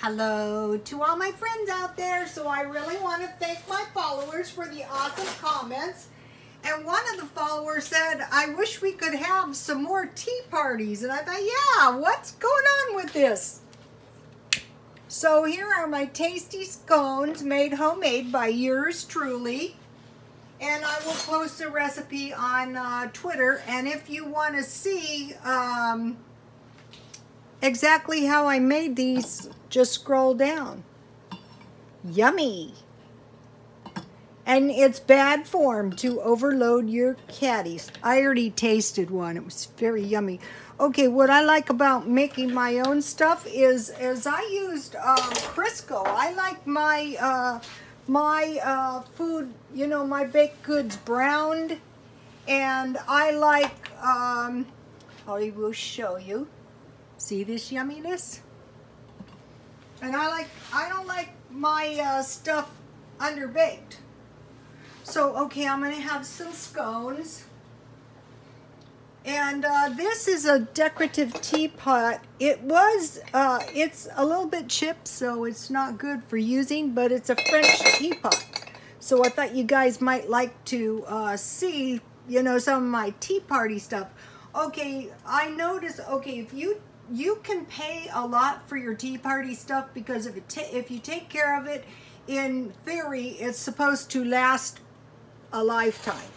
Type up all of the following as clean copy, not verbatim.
Hello to all my friends out there. So I really want to thank my followers for the awesome comments. And one of the followers said, I wish we could have some more tea parties. And I thought, yeah, what's going on with this? So here are my tasty scones made homemade by yours truly. And I will post a recipe on Twitter. And if you want to see exactly how I made these, just scroll down. Yummy. And it's bad form to overload your caddies. I already tasted one. It was very yummy. Okay, what I like about making my own stuff is I used Crisco. I like my food, you know, my baked goods browned. And I like, I will show you. See this yumminess? And I don't like my stuff underbaked. So, okay, I'm going to have some scones. And this is a decorative teapot. It's a little bit chipped, so it's not good for using, but it's a French teapot. So I thought you guys might like to see, you know, some of my tea party stuff. Okay, I noticed, okay, if you can pay a lot for your tea party stuff because if you take care of it, in theory, it's supposed to last a lifetime.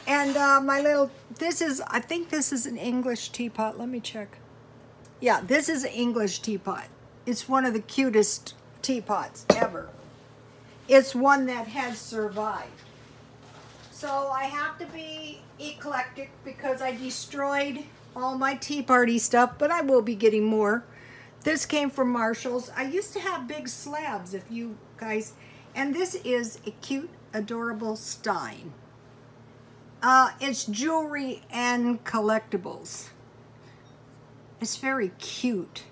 And I think this is an English teapot. Let me check. Yeah, this is an English teapot. It's one of the cutest teapots ever. It's one that has survived. So I have to be eclectic because I destroyed all my tea party stuff, but I will be getting more. This came from Marshall's. I used to have big slabs, if you guys, and this is a cute, adorable stein. It's jewelry and collectibles. It's very cute.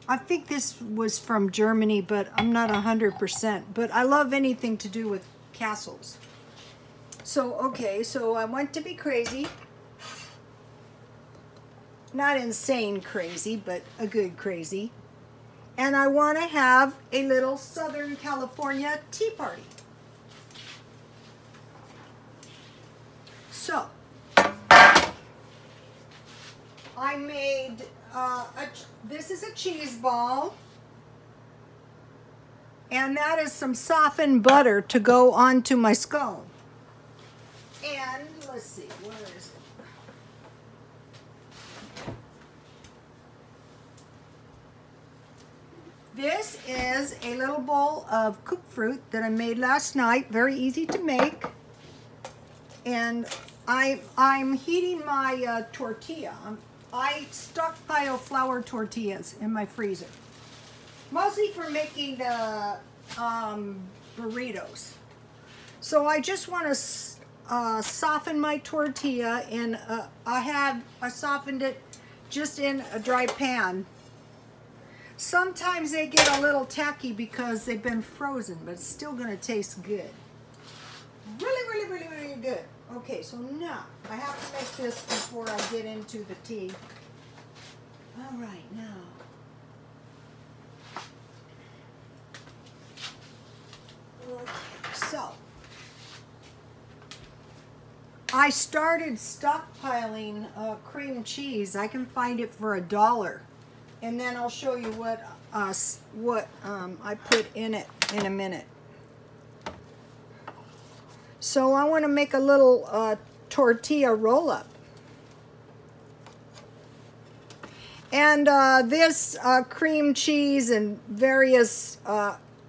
I think this was from Germany, but I'm not 100%. But I love anything to do with castles. So, okay, so I want to be crazy. Not insane crazy, but a good crazy. And I want to have a little Southern California tea party. So, I made, this is a cheese ball. And that is some softened butter to go onto my scone. And, let's see, where is it? This is a little bowl of cooked fruit that I made last night. Very easy to make. And I'm heating my tortilla. I stockpile flour tortillas in my freezer. Mostly for making the burritos. So I just want to soften my tortilla, and I softened it just in a dry pan. Sometimes they get a little tacky because they've been frozen, but it's still going to taste good. Really, really, really, really good. Okay, so now I have to make this before I get into the tea. All right, now. Okay, so I started stockpiling cream cheese. I can find it for $1. And then I'll show you what I put in it in a minute. So I want to make a little tortilla roll-up. And this cream cheese and various,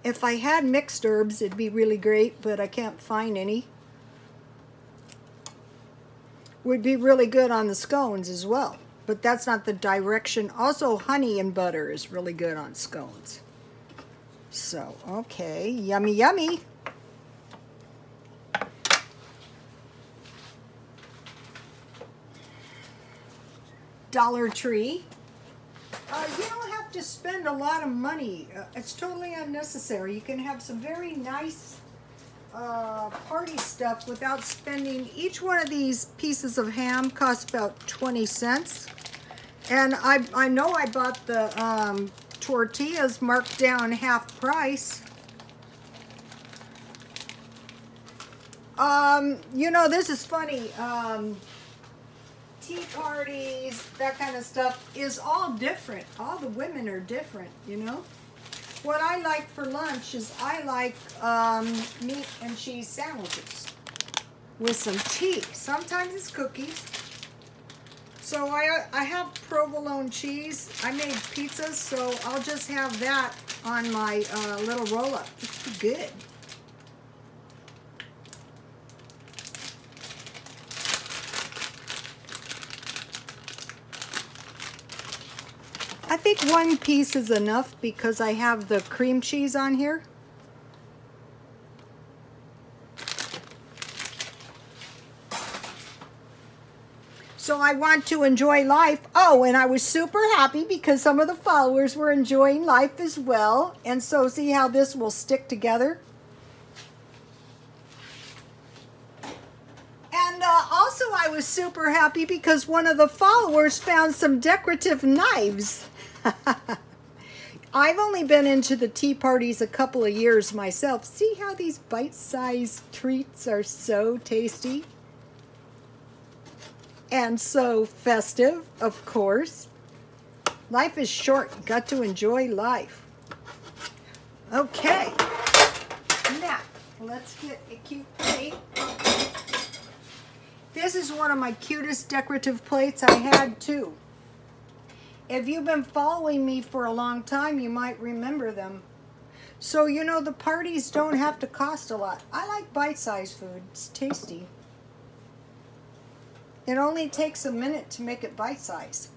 if I had mixed herbs, it'd be really great, but I can't find any. Would be really good on the scones as well. But that's not the direction. Also, honey and butter is really good on scones. So, okay, yummy, yummy. Dollar Tree. You don't have to spend a lot of money. It's totally unnecessary. You can have some very nice party stuff without spending. Each one of these pieces of ham costs about 20 cents. And I know I bought the tortillas marked down half price. You know, this is funny. Tea parties, that kind of stuff is all different. All the women are different, you know. What I like for lunch is I like meat and cheese sandwiches with some tea. Sometimes it's cookies. So I have provolone cheese. I made pizzas, so I'll just have that on my little roll-up. It's pretty good. I think one piece is enough because I have the cream cheese on here. So I want to enjoy life. Oh, and I was super happy because some of the followers were enjoying life as well. And so see how this will stick together. And also I was super happy because one of the followers found some decorative knives. I've only been into the tea parties a couple of years myself. See how these bite-sized treats are so tasty? And so festive, of course. Life is short. Got to enjoy life. Okay. Now, let's get a cute plate. This is one of my cutest decorative plates. I had two. If you've been following me for a long time, you might remember them. So, you know, the parties don't have to cost a lot. I like bite-sized food. It's tasty. It only takes a minute to make it bite-sized.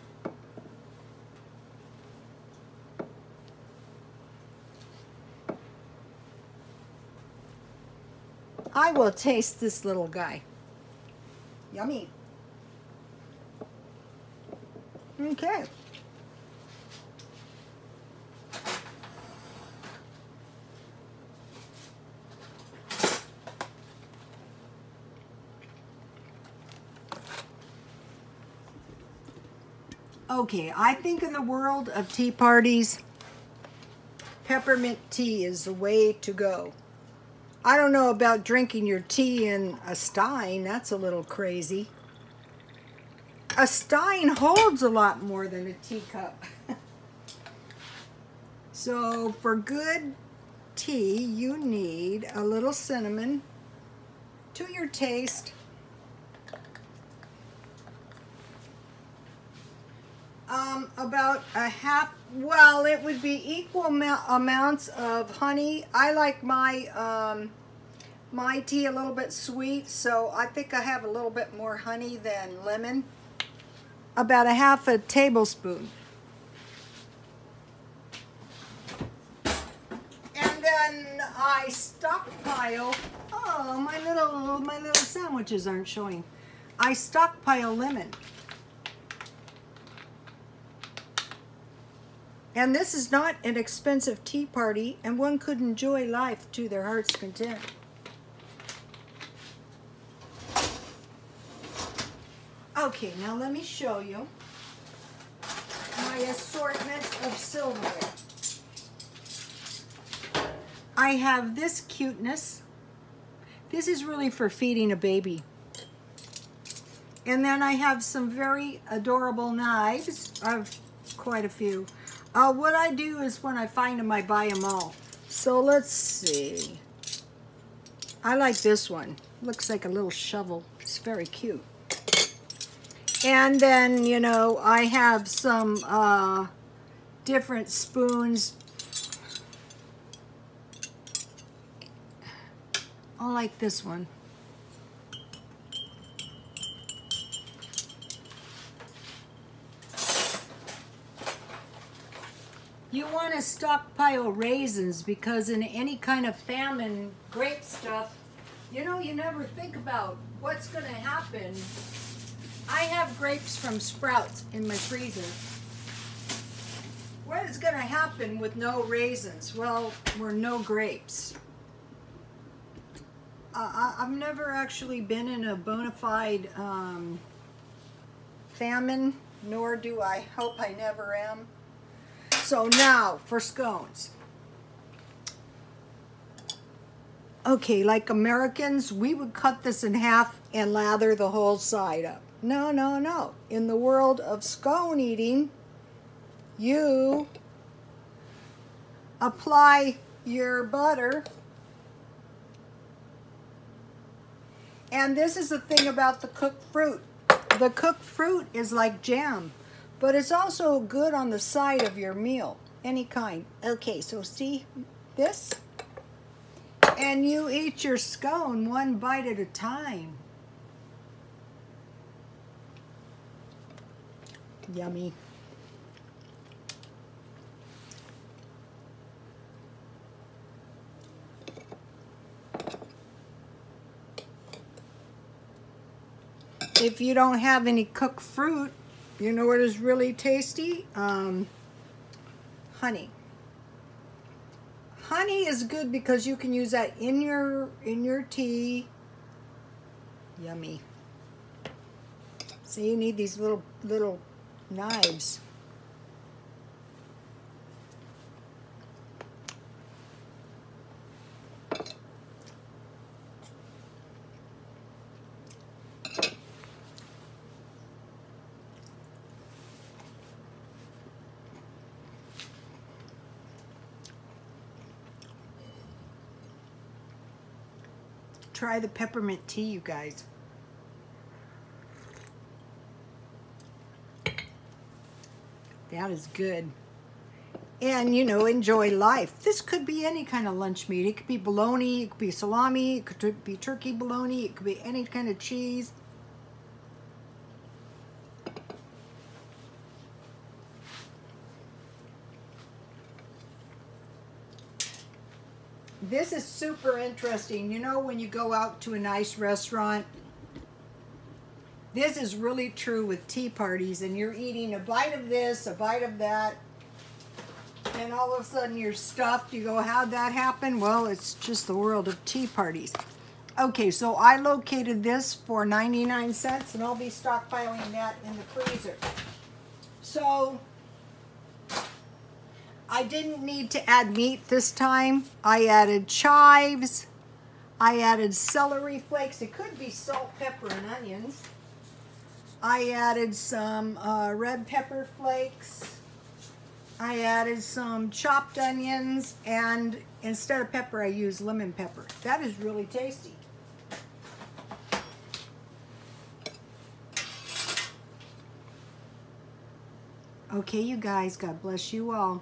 I will taste this little guy. Yummy. Okay. Okay, I think in the world of tea parties, peppermint tea is the way to go. I don't know about drinking your tea in a stein. That's a little crazy. A stein holds a lot more than a teacup. So for good tea, you need a little cinnamon to your taste. About a half, well, it would be equal amounts of honey. I like my my tea a little bit sweet, so I think I have a little bit more honey than lemon. About a half a tablespoon. And then I stockpile, oh, my little sandwiches aren't showing. I stockpile lemon. And this is not an expensive tea party, and one could enjoy life to their heart's content. Okay, now let me show you my assortment of silverware. I have this cuteness. This is really for feeding a baby. And then I have some very adorable knives. I've quite a few. What I do is when I find them, I buy them all. So let's see. I like this one. Looks like a little shovel. It's very cute. And then, you know, I have some different spoons. I like this one. You want to stockpile raisins because in any kind of famine, grape stuff, you know, you never think about what's going to happen. I have grapes from Sprouts in my freezer. What is going to happen with no raisins? Well, we're no grapes. I've never actually been in a bona fide famine, nor do I hope I never am. So now for scones. Okay, like Americans, we would cut this in half and lather the whole side up. No, no, no. In the world of scone eating, you apply your butter. And this is the thing about the cooked fruit. The cooked fruit is like jam, but it's also good on the side of your meal, any kind. Okay, so see this? And you eat your scone one bite at a time. Yummy. If you don't have any cooked fruit, you know what is really tasty? Honey. Honey is good because you can use that in your tea. Yummy. So you need these little knives. Try the peppermint tea, you guys. That is good. And, you know, enjoy life. This could be any kind of lunch meat. It could be bologna, it could be salami, it could be turkey bologna, it could be any kind of cheese. This is super interesting. You know, when you go out to a nice restaurant, this is really true with tea parties, and you're eating a bite of this, a bite of that, and all of a sudden you're stuffed. You go, how'd that happen? Well, it's just the world of tea parties. Okay, so I located this for 99 cents, and I'll be stockpiling that in the freezer. So I didn't need to add meat this time. I added chives. I added celery flakes. It could be salt, pepper, and onions. I added some red pepper flakes. I added some chopped onions, and instead of pepper, I used lemon pepper. That is really tasty. Okay, you guys, God bless you all.